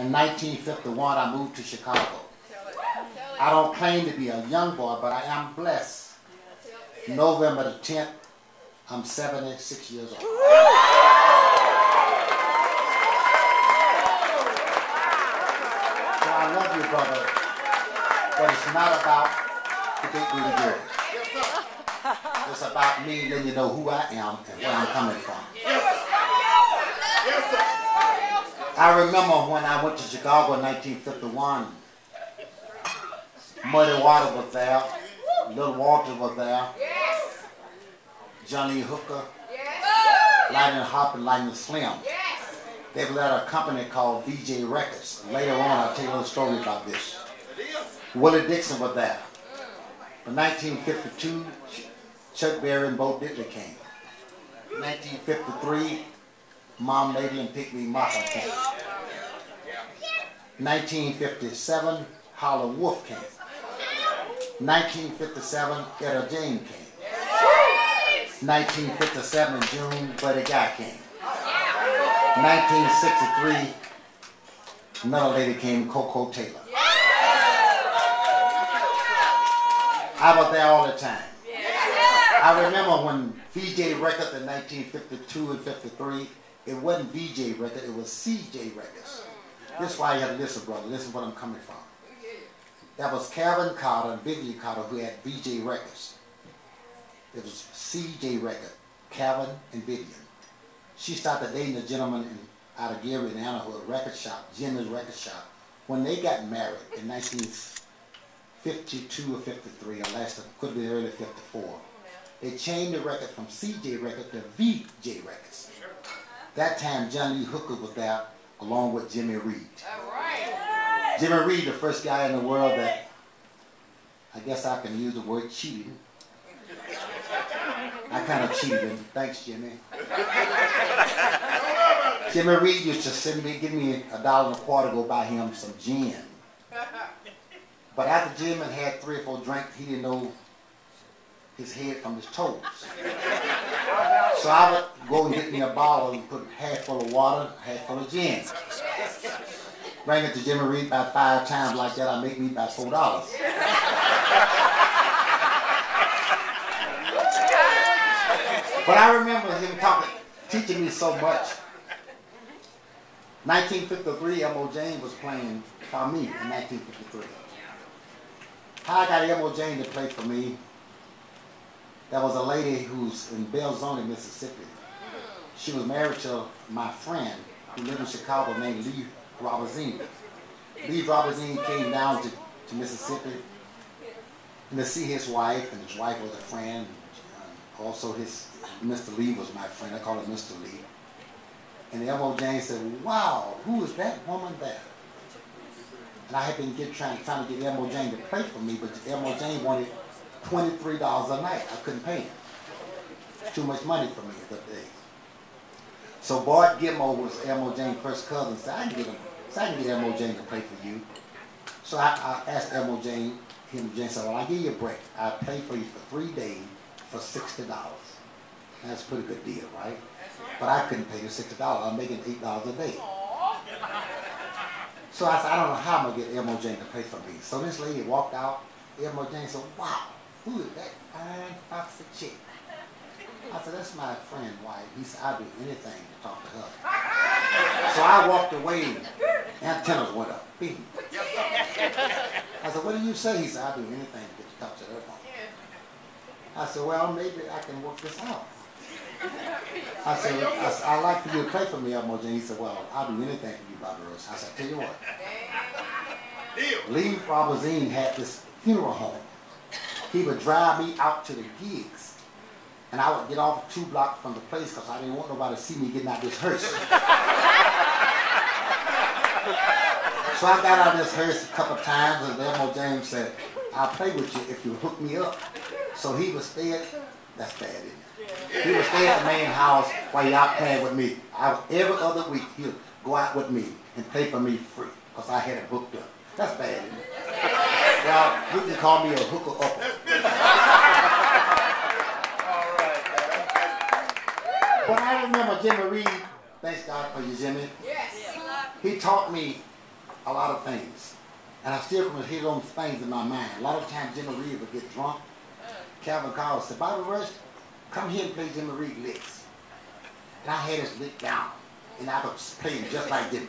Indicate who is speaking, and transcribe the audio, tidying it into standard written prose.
Speaker 1: In 1951, I moved to Chicago. I don't claim to be a young boy, but I am blessed. November the 10th, I'm 76 years old. So I love you, brother, but it's not about the big booty girl. It's about me letting you know who I am and where I'm coming from. I remember when I went to Chicago in 1951, Muddy Water was there, Little Walter was there, Johnny Hooker, Lightning Hop and Lightning Slim. They were at a company called VJ Records. Later on, I'll tell you a little story about this. Willie Dixon was there. In 1952, Chuck Berry and Bo Diddley came. 1953, Mom Lady and Pick Me Markham came. 1957, Howlin' Wolf came. 1957, Etta Jane came. 1957, June, Buddy Guy came. 1963, another lady came, Coco Taylor. I was there all the time. I remember when VJ Records in 1952 and 53, it wasn't VJ Records, it was CJ Records. This is why you have to listen, brother. Listen where I'm coming from. That was Calvin Carter and Vivian Carter who had VJ Records. It was CJ Records, Calvin and Vivian. She started dating a gentleman out of Gary, Indiana, who had a record shop, Jimmy's Record Shop. When they got married in 1952 or 53, or last, could be early 54, they changed the record from CJ Records to VJ Records. That time, John Lee Hooker was there along with Jimmy Reed. Jimmy Reed, the first guy in the world that, I guess I can use the word cheating. I kind of cheated him. Thanks, Jimmy. Jimmy Reed used to send me, give me $1.25 to go buy him some gin. But after Jimmy had 3 or 4 drinks, he didn't know his head from his toes. So I would go and get me a bottle and put half full of water, half full of gin. Bring it to Jimmy Reed about 5 times like that, I make me about $4. But I remember him teaching me so much. 1953, Elmore James was playing for me in 1953. How I got Elmore James to play for me, there was a lady who's in Belzoni, Mississippi. She was married to my friend who lived in Chicago named Lee Robazine. Lee Robazine came down to Mississippi and to see his wife, and his wife was a friend. Also, Mr. Lee was my friend. I call him Mr. Lee. And Elmore James said, "Wow, who is that woman there?" And I had been trying to get Elmore James to play for me, but Elmore James wanted $23 a night. I couldn't pay him. It's too much money for me at that day. So Bart Gilmore was Elmore James' first cousin. Said, I can get Elmore James to play for you. So I asked Elmore James. James said, "Well, I'll give you a break. I'll play for you for 3 days for $60. That's a pretty good deal, right? But I couldn't pay the $60. I'm making $8 a day. So I said, I don't know how I'm going to get Elmore James to play for me. So this lady walked out. Elmore James said, "Wow, who is that fine, foxy chick?" I said, "That's my friend, White." He said, "I'll do anything to talk to her." So I walked away, and antennas went up. Bing. I said, "What do you say?" He said, "I'll do anything to get to talk to her." I said, "Well, maybe I can work this out." I said, "I'd like for you to play for me, Elmore James." He said, "Well, I'll do anything for you, Bobby Rose." I said, "Tell you what." Lee Robazine had this funeral home. He would drive me out to the gigs, and I would get off 2 blocks from the place because I didn't want nobody to see me getting out this hearse. So I got out of this hearse a couple of times, and Elmore James said, "I'll play with you if you hook me up." So he would stay at, that's bad, isn't it? He would stay at the main house while he out playing with me. Every other week, he'll go out with me and play for me free because I had it hooked up. That's bad, isn't it? Well, you can call me a hooker-upper. But I remember Jimmy Reed, thanks God for you, Jimmy. Yes. He taught me a lot of things. And I still can hear those things in my mind. A lot of times Jimmy Reed would get drunk. Calvin called and said, Bobby Rush, come here and play Jimmy Reed licks. And I had his lick down. And I was playing just like this.